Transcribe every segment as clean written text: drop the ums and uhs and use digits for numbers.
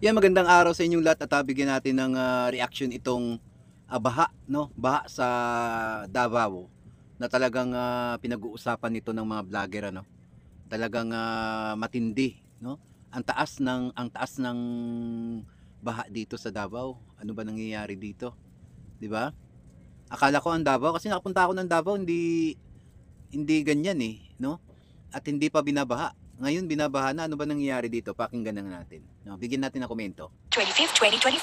Yan, magandang araw sa inyong lahat at bigyan natin ng reaction itong baha, no? Baha sa Davao na talagang pinag-uusapan nito ng mga vlogger, ano? Talagang matindi, no? Ang taas ng baha dito sa Davao. Ano ba nangyayari dito, 'di ba? Akala ko ang Davao kasi nakapunta ako ng Davao, hindi hindi ganyan no? At hindi pa binabaha. Ngayon binabaha na. Ano ba nangyayari dito? Pakinggan na natin. No, bigyan natin ng komento. 25th, 2025.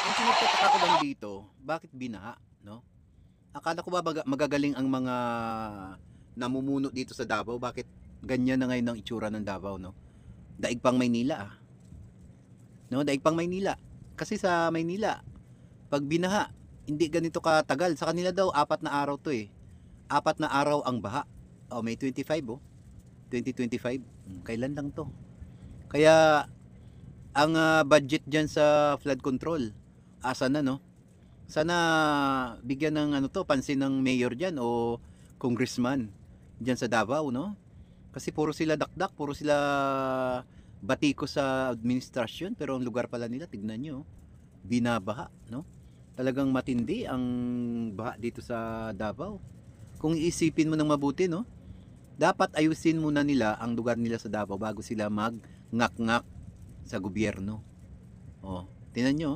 Ang pinagtataka ko lang dito, bakit binaha, no? Akala ko ba magagaling ang mga namumuno dito sa Davao? Bakit ganyan na ngayon ang itsura ng Davao, no? Daig pang Maynila, no? Daig pang Maynila. Kasi sa Maynila, pag binaha, hindi ganito katagal. Sa kanila daw, 4 na araw to 4 na araw ang baha. Oh, May 25, 2025. Kailan lang to? Kaya, ang budget dyan sa flood control, asa na, no? Sana bigyan ng pansin ng mayor diyan o congressman diyan sa Davao, no? Kasi puro sila dakdak, puro sila batiko sa administrasyon, pero ang lugar pala nila, tignan nyo, binabaha, no? Talagang matindi ang baha dito sa Davao. Kung iisipin mo ng mabuti, no? Dapat ayusin muna nila ang lugar nila sa Davao bago sila mag-ngak-ngak sa gobyerno. Oh, tingnan nyo,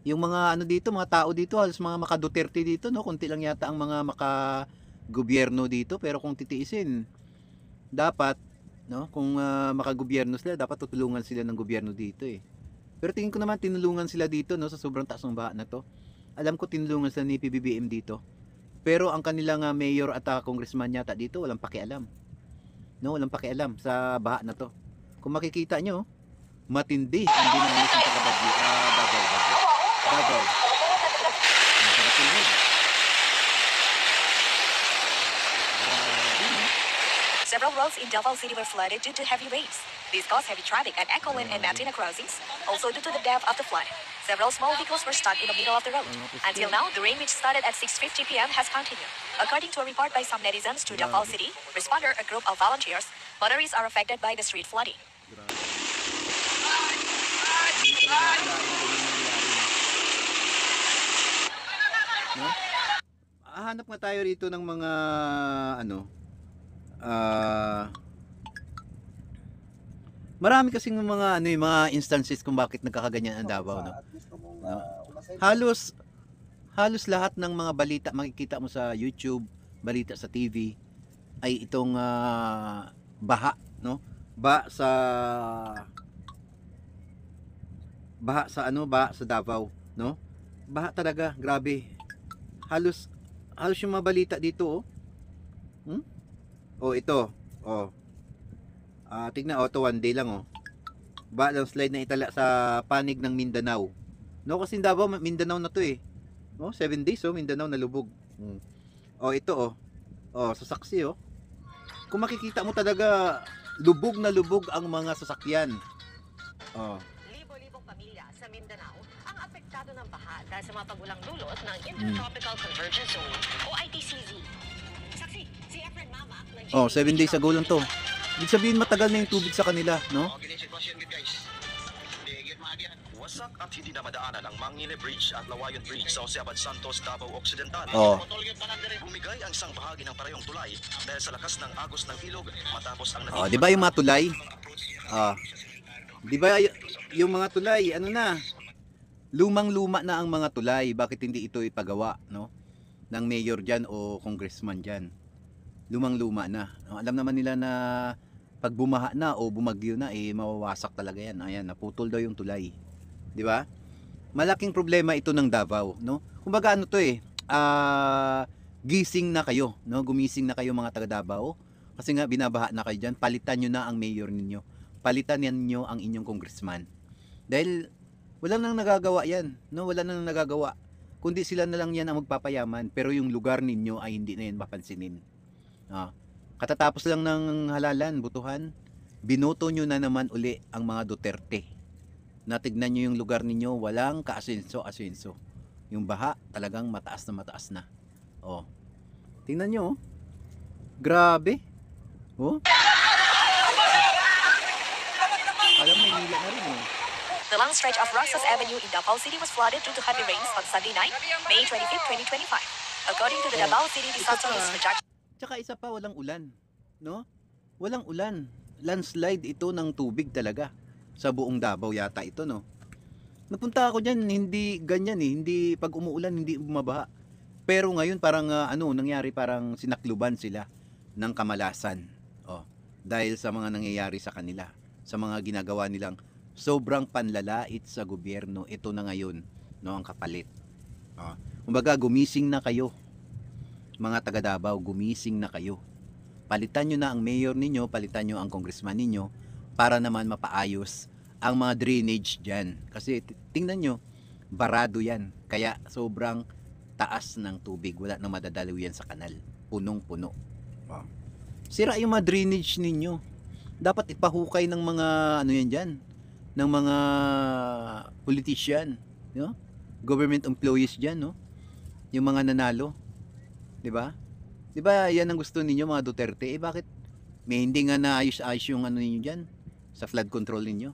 yung mga dito, mga tao dito, halos mga maka-Duterte dito, no? Kunti lang yata ang mga maka-gobyerno dito, pero kung titiisin, dapat, no? Kung maka-gobyerno sila, dapat tutulungan sila ng gobyerno dito Pero tingin ko naman tinulungan sila dito, no, sa sobrang taas ng baha na to. Alam ko tinulungan sila ni PBBM dito. Pero ang kanilang mayor at congressman yata dito, walang pakialam. No, walang pakialam sa baha na to. Kung makikita nyo, matindi ang dinanas ng taga-Bagyo. Davao. Several roads in Davao City were flooded due to heavy rains. This caused heavy traffic at Echowen and Matina crossings, also due to the depth of the flood. Several small vehicles were stuck in the middle of the road. Until now, the rain which started at 6:50 p.m. has continued. According to a report by some netizens to Davao City, responder, a group of volunteers, motorists are affected by the street flooding. No? Hanap nga tayo rito ng mga ah marami kasing mga mga instances kung bakit nagkakaganyan ang Davao, no? No? Halos halos lahat ng mga balita makikita mo sa YouTube, balita sa TV ay itong baha, no? Baha sa baha sa Davao, no? Baha talaga, grabe. Halos halos yung mga balita dito, ito. Tignan, to 1 day lang, Ba lang slide na itala sa panig ng Mindanao. No, kasi Davao, Mindanao na to No, 7 days, Mindanao nalubog. Ito, sa saksi, Kung makikita mo talaga, lubog na lubog ang mga sasakyan. Libo-libong pamilya sa Mindanao ang apektado ng baha dahil sa mga pagulang dulot ng Intertropical Convergence Zone o ITCZ. Saksi, si Efren Mama ng 7 days ago lang to. Ibig sabihin matagal na yung tubig sa kanila, no? Wasak at hindi na madaanan ang Mangile Bridge at Lawayon Bridge sa Jose Abad Santos, Davao Occidental. Bumigay ang isang bahagi ng parehong tulay dahil sa lakas ng agos ng ilog matapos ang Di ba yung mga tulay? Di ba yung mga tulay, lumang-luma na ang mga tulay. Bakit hindi ito ipagawa, no? Ng mayor diyan o congressman diyan. Lumang-luma na. Alam naman nila na pag bumaha na o bumagyo na, mawawasak talaga yan. Ayan, naputol daw yung tulay. Di ba? Malaking problema ito ng Davao, no? Kumbaga gising na kayo, no? Gumising na kayo mga taga Davao. Kasi nga binabaha na kayo diyan. Palitan niyo na ang mayor ninyo. Palitan niyo ang inyong congressman. Dahil wala nang nagagawa yan, no? Wala nang nagagawa. Kundi sila na lang yan ang magpapayaman, pero yung lugar ninyo ay hindi na yan mapansinin. Katatapos lang ng halalan, butuhan, binoto nyo na naman uli ang mga Duterte. Natignan nyo yung lugar ninyo, walang kaasenso-asenso. Yung baha talagang mataas na mataas na. Tingnan nyo, oh. Grabe. Oh. Alam mo, Maynila na rin, oh. The long stretch of Roxas Avenue in Davao City was flooded due to heavy rains on Sunday night, May 25, 2025. According to the Davao City Disaster Risk Reduction Tsaka isa pa, walang ulan. No? Walang ulan. Landslide ito ng tubig talaga. Sa buong Davao yata ito, no? Napunta ako dyan, hindi ganyan eh. Hindi, pag umuulan, hindi bumabaha. Pero ngayon, parang nangyari, parang sinakluban sila ng kamalasan. Oh, dahil sa mga nangyayari sa kanila. Sa mga ginagawa nilang sobrang panlalait sa gobyerno. Ito na ngayon, no, ang kapalit. Oh, kumbaga, gumising na kayo. Mga taga Davao, gumising na kayo. Palitan nyo na ang mayor ninyo, palitan nyo ang congressman ninyo para naman mapaayos ang mga drainage dyan. Kasi tingnan nyo, barado yan. Kaya sobrang taas ng tubig. Wala nang madadalaw yan sa kanal. Punong-puno. Oh. Sira yung mga drainage ninyo. Dapat ipahukay ng mga ano yan dyan, ng mga politician, no? Government employees dyan, no? Yung mga nanalo. 'Di ba? 'Di ba yan ang gusto ninyo mga Duterte? Eh bakit may hindi nga naayos-ayos yung ano ninyo diyan sa flood control ninyo?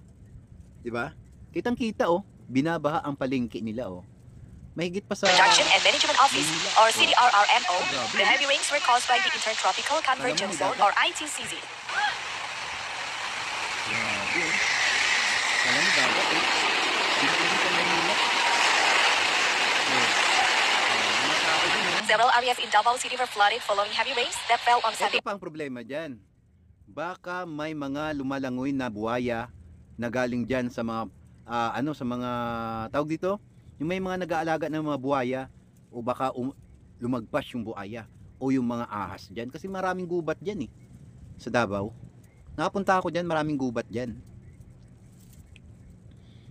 'Di ba? Kitang-kita, oh, binabaha ang palengke nila, oh. Mahigit pa sa Production and Management Office, or CDRRMO, the heavy rains were caused by the Intertropical Convergence Zone, or ITCZ. Grabe, oh. Alam mo dapat, eh. Dito sa Manila. Mga tao din, oh. Several areas in Davao City were flooded following heavy rains that fell on Sunday. Ito pa ang problema dyan. Baka may mga lumalangoy na buhaya na galing dyan sa mga sa mga tawag dito, yung may mga nag-aalaga ng mga buhaya, o baka lumagpas yung buhaya o yung mga ahas dyan, kasi maraming gubat dyan, eh, sa Davao. Nakapunta ako dyan, maraming gubat dyan.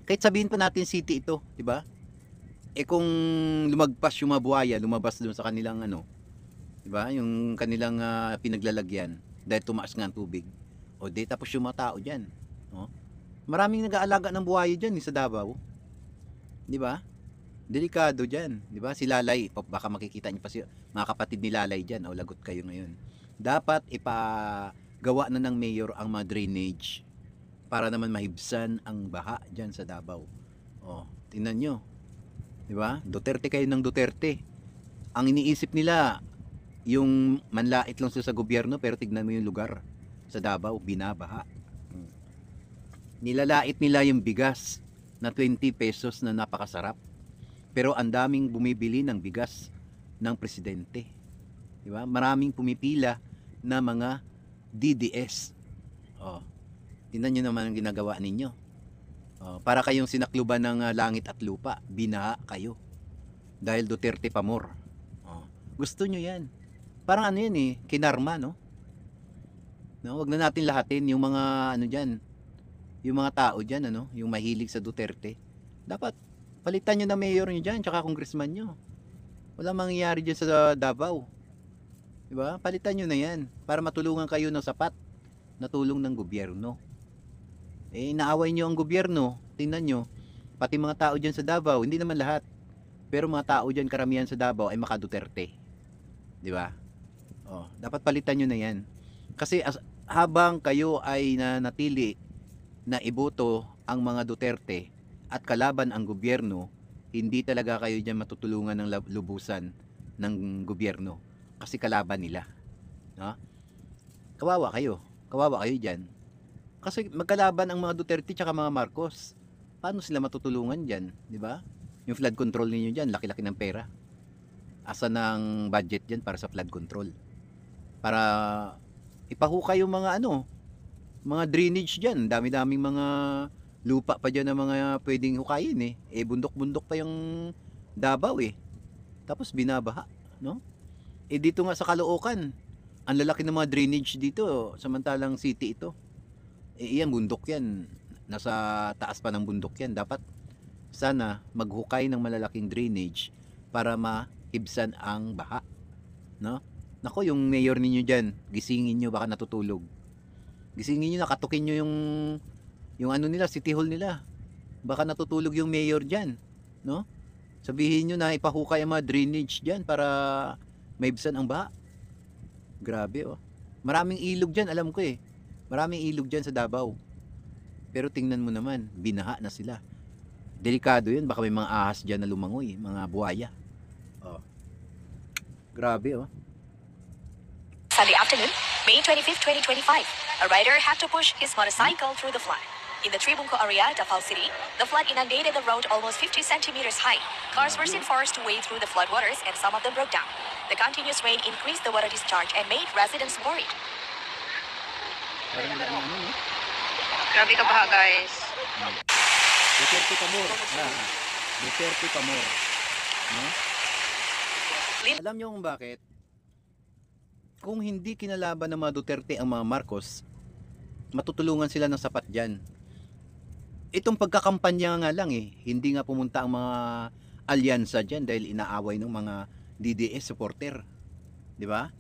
Kahit sabihin pa natin city ito, di ba? Eh kung lumagpas yung mga buhaya, lumabas doon sa kanilang di ba? Yung kanilang pinaglalagyan dahil tumaas nga ang tubig. O di tapos yung mga tao diyan, no? Maraming nag-aalaga ng buhaya diyan, sa Davao. Di ba? Delikado diyan, di ba? Si Lalay, baka makikita niyo pa si mga kapatid ni Lalay diyan, o lagot kayo ngayon. Dapat ipagawa na ng mayor ang mga drainage para naman mahibsan ang baha diyan sa Davao. O, tingnan niyo. Di ba? Duterte kayo ng Duterte. Ang iniisip nila, yung manlait lang sila sa gobyerno, pero tignan mo yung lugar sa Davao, binabaha. Nilalait nila yung bigas na 20 pesos na napakasarap. Pero ang daming bumibili ng bigas ng presidente. Di ba? Maraming pumipila na mga DDS. Oh. Tingnan niyo naman ang ginagawa ninyo. Para kayong sinakluban ng langit at lupa, binaha kayo dahil Duterte pamor. Gusto nyo yan. Parang ano yan, eh, kinarma, no? Wag na natin lahatin yung mga dyan, yung mga tao dyan, yung mahilig sa Duterte. Dapat palitan nyo na mayor nyo dyan, tsaka congressman nyo. Walang mangyayari dyan sa Davao, diba? Palitan nyo na yan para matulungan kayo ng sapat na tulong ng gobyerno. Eh, inaaway nyo ang gobyerno. Tingnan nyo, pati mga tao dyan sa Davao, hindi naman lahat, pero mga tao dyan, karamihan sa Davao ay maka-Duterte. Di ba? Dapat palitan nyo na yan. Kasi habang kayo ay nanatili na iboto ang mga Duterte at kalaban ang gobyerno, hindi talaga kayo dyan matutulungan ng lubusan ng gobyerno. Kasi kalaban nila. No? Kawawa kayo dyan. Kasi magkalaban ang mga Duterte tsaka mga Marcos. Paano sila matutulungan dyan? Di ba? Yung flood control ninyo dyan, laki-laki ng pera. Asa ng budget dyan para sa flood control? Para ipahukay yung mga mga drainage dyan. Dami-daming mga lupa pa dyan na mga pwedeng hukayin, eh. Eh, bundok-bundok pa yung Davao, eh. Tapos binabaha, no? Eh, dito nga sa Caloocan, ang lalaki ng mga drainage dito, samantalang city ito. Eh, iyan, bundok yan. Nasa taas pa ng bundok yan. Dapat sana maghukay ng malalaking drainage para mahibsan ang baha, no? Nako, yung mayor ninyo dyan, gisingin nyo, baka natutulog. Gisingin nyo, nakatukin nyo yung nila, city hall nila. Baka natutulog yung mayor dyan, no? Sabihin nyo na ipahukay ang mga drainage dyan para maibsan ang baha. Grabe oh. Maraming ilog dyan, alam ko eh. Maraming ilog dyan sa Davao. Pero tingnan mo naman, binaha na sila. Delikado yun, baka may mga ahas dyan na lumangoy, mga buhaya. Oh. Grabe oh. Sunday afternoon, May 25, 2025, a rider had to push his motorcycle through the flood. In the Tribunco area, Davao City, the flood inundated the road almost 50 centimeters high. Cars were seen forced to wade through the floodwaters and some of them broke down. The continuous rain increased the water discharge and made residents worried. Parang wala na ano, no? Grabe ka ba, guys? Duterte pa more. Duterte pa more. No? Alam nyo kung bakit? Kung hindi kinalaban ng mga Duterte ang mga Marcos, matutulungan sila ng sapat dyan. Itong pagkakampanya nga lang eh, hindi nga pumunta ang mga alyansa dyan dahil inaaway ng mga DDS supporter. Di ba?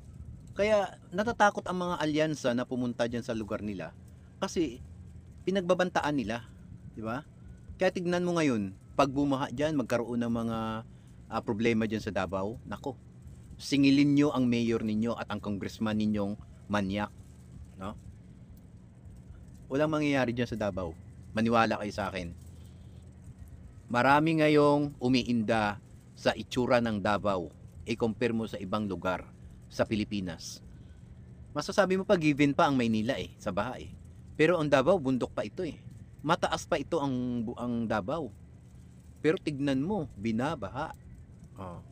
Kaya natatakot ang mga alyansa na pumunta dyan sa lugar nila kasi pinagbabantaan nila. Di ba? Kaya tignan mo ngayon, pag bumaha dyan, magkaroon ng mga problema dyan sa Davao, nako, singilin nyo ang mayor ninyo at ang congressman ninyong manyak. No? Walang mangyayari dyan sa Davao. Maniwala kayo sa akin. Marami ngayong umiinda sa itsura ng Davao. I-compare mo sa ibang lugar sa Pilipinas. Masasabi mo pa given pa ang Maynila eh, sa baha eh. Pero ang Davao, bundok pa ito eh. Mataas pa ito ang Davao. Pero tignan mo, binabaha. Oh.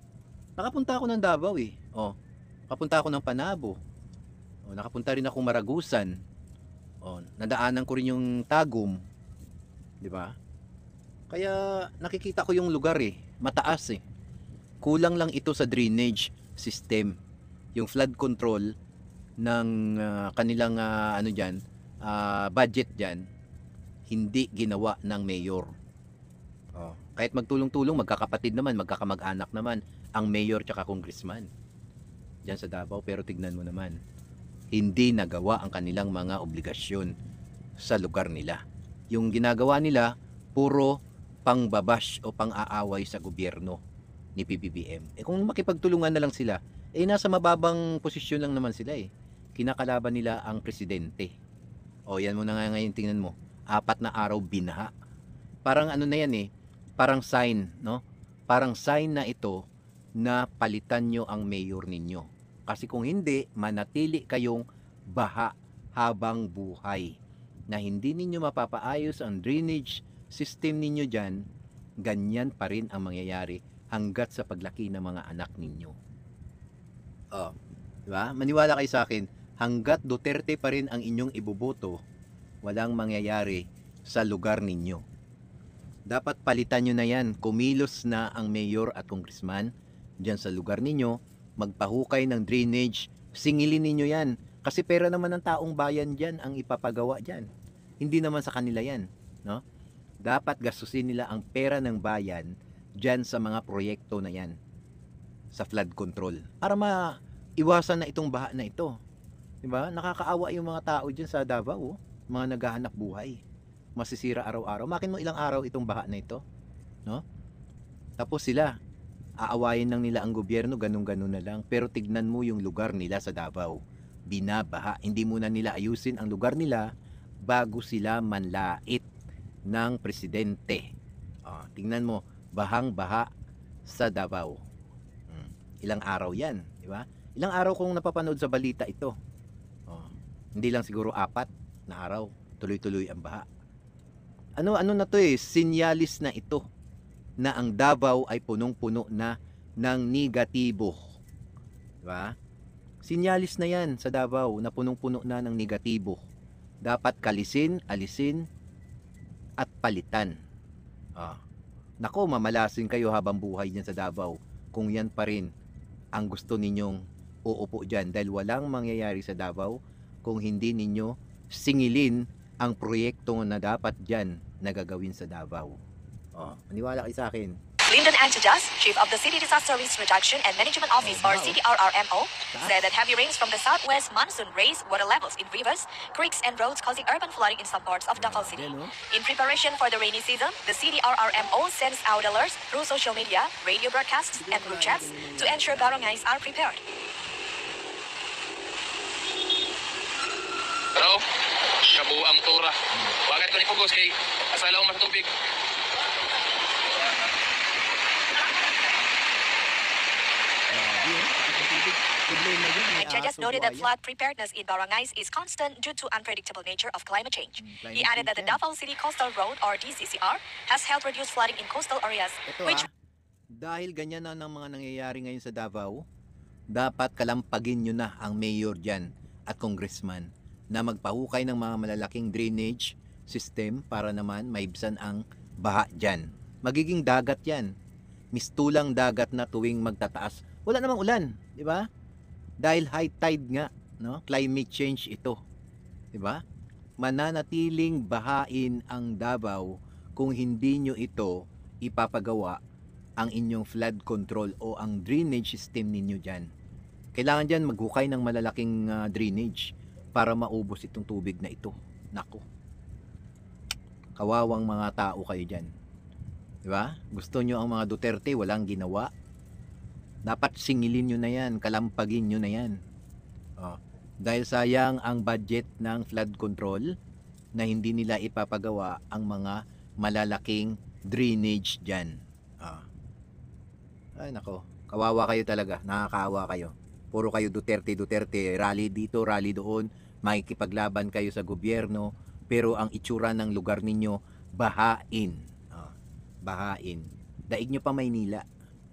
Nakapunta ako ng Davao eh. Oh. Nakapunta ako ng Panabo. Oh, nakapunta rin ako Maragusan. Oh, nadaanan ko rin yung Tagum. 'Di ba? Kaya nakikita ko yung lugar eh, mataas eh. Kulang lang ito sa drainage system. Yung flood control ng kanilang ano diyan, budget diyan hindi ginawa ng mayor. Oh, kahit magtulong-tulong, magkakapatid naman, magkakamag-anak naman ang mayor tsaka congressman diyan sa Davao, pero tignan mo naman, hindi nagawa ang kanilang mga obligasyon sa lugar nila. Yung ginagawa nila, puro pangbabash o pang-aaway sa gobyerno ni PBBM. Eh kung makipagtulungan na lang sila, eh nasa mababang posisyon lang naman sila eh. Kinakalaban nila ang presidente. O yan mo na nga ngayon, tingnan mo. 4 na araw binaha. Parang ano na yan eh, parang sign, no? Parang sign na ito na palitan nyo ang mayor ninyo. Kasi kung hindi, manatili kayong baha habang buhay. Na hindi ninyo mapapaayos ang drainage system ninyo dyan, ganyan pa rin ang mangyayari hanggat sa paglaki ng mga anak ninyo. Oh, diba? Maniwala kayo sa akin, hanggat Duterte pa rin ang inyong iboboto, walang mangyayari sa lugar ninyo. Dapat palitan nyo na yan. Kumilos na ang mayor at congressman dyan sa lugar ninyo, magpahukay ng drainage, singilin ninyo yan. Kasi pera naman ng taong bayan dyan ang ipapagawa dyan. Hindi naman sa kanila yan. No? Dapat gastusin nila ang pera ng bayan dyan sa mga proyekto na yan. Sa flood control. Para maiwasan na itong baha na ito. Diba? Nakakaawa yung mga tao dyan sa Davao. Mga naghahanap buhay. Masisira araw-araw. Makin mo ilang araw itong baha na ito. No? Tapos sila, aawayin lang nila ang gobyerno, ganun-ganun na lang. Pero tignan mo yung lugar nila sa Davao. Binabaha. Hindi muna nila ayusin ang lugar nila bago sila manlait ng presidente. Tingnan mo, bahang-baha sa Davao. Ilang araw yan, di ba? Ilang araw kong napapanood sa balita ito. Hindi lang siguro 4 na araw, tuloy-tuloy ang baha. Ano na to eh, sinyalis na ito na ang Davao ay punong-puno na ng negatibo. Di ba? Sinyalis na yan sa Davao na punong-puno na ng negatibo. Dapat kalisin, alisin, at palitan. Nako, mamalasin kayo habang buhay niyan sa Davao kung yan pa rin ang gusto ninyong uupo dyan. Dahil walang mangyayari sa Davao kung hindi ninyo singilin ang proyekto na dapat dyan na gagawin sa Davao. Maniwala kayo sa akin. Lyndon Antijas, Chief of the City Disaster Risk Reduction and Management Office or CDRRMO, said that heavy rains from the southwest monsoon raised water levels in rivers, creeks, and roads, causing urban flooding in some parts of Davao City. In preparation for the rainy season, the CDRRMO sends out alerts through social media, radio broadcasts, and group chats to ensure barangays are prepared. Pero, kabuo ang motora. Bakit ko ni Pugos kay asala ko mas tubig. Problema yun, may Judges aso, noted that buhaya. flood preparedness in barangays is constant due to unpredictable nature of climate change. Climate He added that the change yan. Davao City Coastal Road, or DCCR, has helped reduce flooding in coastal areas, Ito which dahil ganyan na ng mga nangyayari ngayon sa Davao, dapat kalampagin nyo na ang mayor dyan at congressman na magpahukay ng mga malalaking drainage system para naman maibsan ang baha dyan. Magiging dagat yan. Mistulang dagat na tuwing magtataas. Wala namang ulan, di ba? Dahil high tide nga, no? Climate change ito. Di ba? Mananatiling bahain ang Davao kung hindi nyo ito ipapagawa ang inyong flood control o ang drainage system ninyo dyan. Kailangan dyan maghukay ng malalaking drainage para maubos itong tubig na ito. Nako. Kawawang mga tao kayo dyan. Diba? Gusto nyo ang mga Duterte, walang ginawa. Dapat singilin nyo na yan, kalampagin nyo na yan. Oh. Dahil sayang ang budget ng flood control na hindi nila ipapagawa ang mga malalaking drainage dyan. Oh. Ay nako, kawawa kayo talaga, nakakaawa kayo. Puro kayo Duterte, rally dito, rally doon, makikipaglaban kayo sa gobyerno, pero ang itsura ng lugar ninyo, bahain. Oh, bahain. Daig nyo pa Maynila.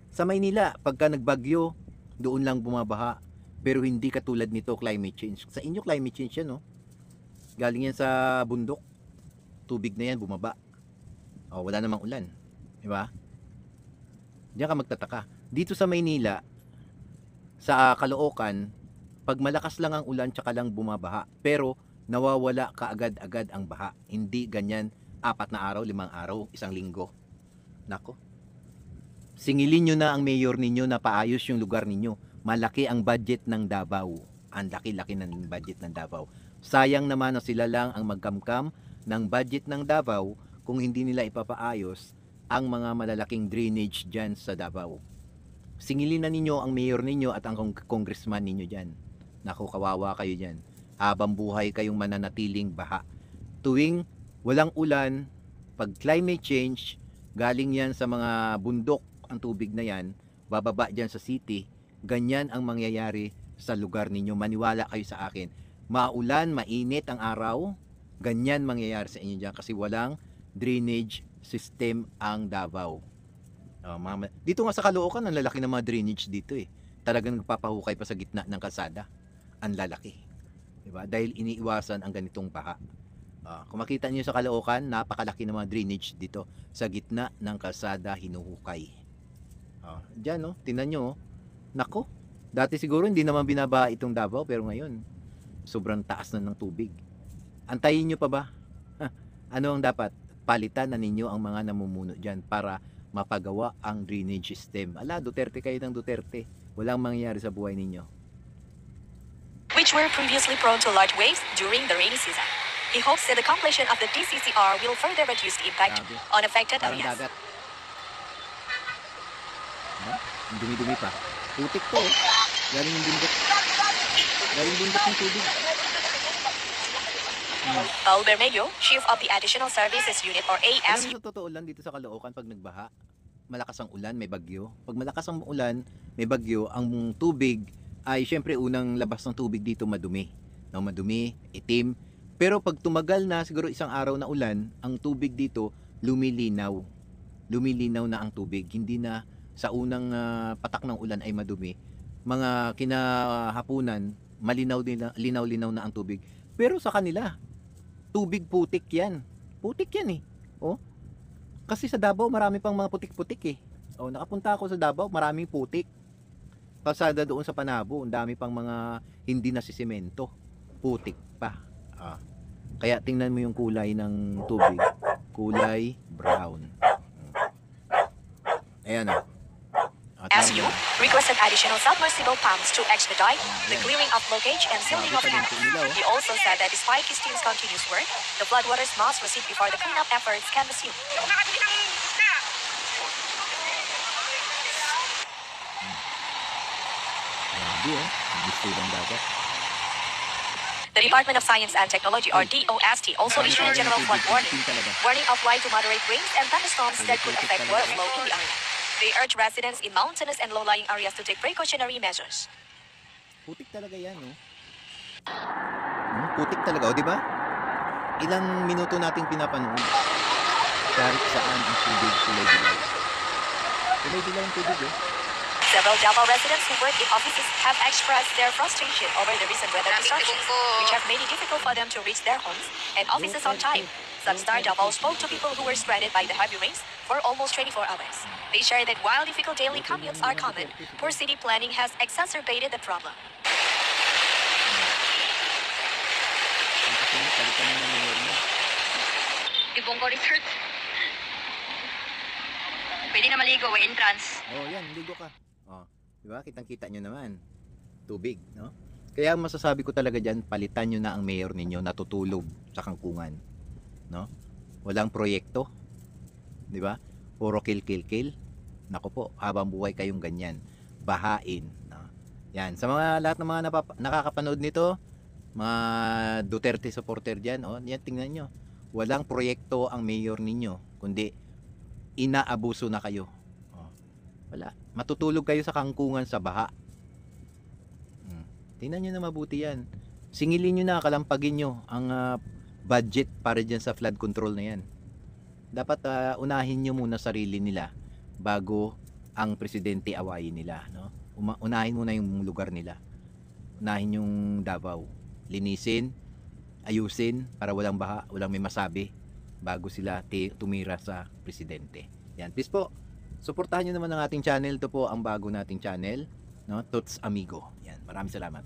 Sa Maynila, pagka nagbagyo, doon lang bumabaha. Pero hindi katulad nito climate change. Sa inyo climate change yan, no? Galing yan sa bundok. Tubig na yan, bumaba. Oh, wala namang ulan. Diba? Diyan ka magtataka. Dito sa Maynila, sa Caloocan, pag malakas lang ang ulan, tsaka lang bumabaha. Pero, nawawala kaagad-agad ang baha. Hindi ganyan 4 na araw, 5 araw, 1 linggo. Nako. Singilin nyo na ang mayor ninyo na paayos yung lugar ninyo. Malaki ang budget ng Davao. Ang laki-laki ng budget ng Davao. Sayang naman na sila lang ang magkamkam ng budget ng Davao kung hindi nila ipapaayos ang mga malalaking drainage dyan sa Davao. Singilin na ninyo ang mayor ninyo at ang congressman ninyo dyan. Naku, kawawa kayo dyan. Habang buhay kayong mananatiling baha. Tuwing walang ulan, pag climate change, galing yan sa mga bundok ang tubig na yan, bababa dyan sa city, ganyan ang mangyayari sa lugar ninyo. Maniwala kayo sa akin. Maulan, mainit ang araw, ganyan mangyayari sa inyo dyan kasi walang drainage system ang Davao. Dito nga sa Caloocan, ang lalaki ng mga drainage dito eh. Talagang nagpapahukay pa sa gitna ng kalsada. Ang lalaki. Diba? Dahil iniiwasan ang ganitong baha. Kung makita niyo sa Caloocan, napakalaki ng mga drainage dito sa gitna ng kalsada hinuhukay. Diyan no, tingnan nyo. Nako, dati siguro hindi naman binaba itong Davao pero ngayon sobrang taas na ng tubig. Antayin nyo pa ba? Ano ang dapat? Palitan na ninyo ang mga namumuno dyan para mapagawa ang drainage system. Ala, Duterte kayo ng Duterte. Walang mangyayari sa buhay ninyo. which were previously prone to large waves during the rainy season. He hopes that the completion of the DCCR will further reduce the impact Grabe. on affected Parang areas. dagat. Ang dumi-dumi pa. Putik to. Galing yung bundok. Galing bundok ng tubig. Paul Bermejo, Chief of the Additional Services Unit or Alam ASU. mo, sa totoo lang dito sa Caloocan pag nagbaha, malakas ang ulan, may bagyo. Pag malakas ang ulan, may bagyo, ang tubig ay syempre unang labas ng tubig dito madumi. No, madumi, itim. Pero pag tumagal na siguro 1 araw na ulan, ang tubig dito lumilinaw. Lumilinaw na ang tubig. Hindi na sa unang patak ng ulan ay madumi. Mga kinahapunan, linaw-linaw na ang tubig. Pero sa kanila, tubig putik yan. Putik yan eh. Oh. Kasi sa Davao marami pang mga putik-putik eh. Oh, nakapunta ako sa Davao, maraming putik. Pasada doon sa Panabo, ang dami pang mga hindi na sisemento. Putik pa. Kaya tingnan mo yung kulay ng tubig. Kulay brown. Ayan o. ASU requested additional submersible pumps to expedite the clearing of blockage and sealing of canals. He also said that despite his team's continuous work, the floodwaters must recede before the cleanup efforts can resume. Grabe oh. Gusto ng dagat. The The Department of Science and Technology, or DOST, also issued a general flood warning, warning of light to moderate rains and thunderstorms that could affect water flow in the area. They urge residents in mountainous and low-lying areas to take precautionary measures. Putik talaga yan, no? Putik talaga, o, di ba? Ilang minuto nating pinapanood. Kahit saan ang tubig, tulay-dilay. Tulay-dilay ang tubig, eh. Several Davao residents who work in offices have expressed their frustration over the recent weather disruptions, which have made it difficult for them to reach their homes and offices on time. Sunstar Davao spoke to people who were stranded by the heavy rains for almost 24 hours. They shared that while difficult daily commutes are common, poor city planning has exacerbated the problem. Ibong ko resort. Pwede na maligo, may entrance. Oh, yan, ligo ka. Oh, di ba? Kitang-kita nyo naman. Tubig, no? Kaya ang masasabi ko talaga dyan, palitan nyo na ang mayor ninyo na tutulog sa kangkungan. No? Walang proyekto. Di ba? Puro kill. Nako po, habang buhay kayong ganyan. Bahain. No? Yan, sa mga lahat ng mga nakakapanood nito, mga Duterte supporter dyan, oh, yan, tingnan nyo. Walang proyekto ang mayor ninyo, kundi inaabuso na kayo. Oh, wala. Matutulog kayo sa kangkungan sa baha. Tingnan nyo na mabuti yan. Singilin nyo na, kalampagin nyo ang budget para dyan sa flood control na yan. Dapat unahin nyo muna sarili nila bago ang presidente awayin nila. No? Unahin muna yung lugar nila. Unahin yung Davao. Linisin, ayusin para walang baha, walang may masabi bago sila tumira sa presidente. Yan, please po, suportahan nyo naman ang ating channel. Ito po ang bago nating channel, no? Tots Amigo. Yan, maraming salamat.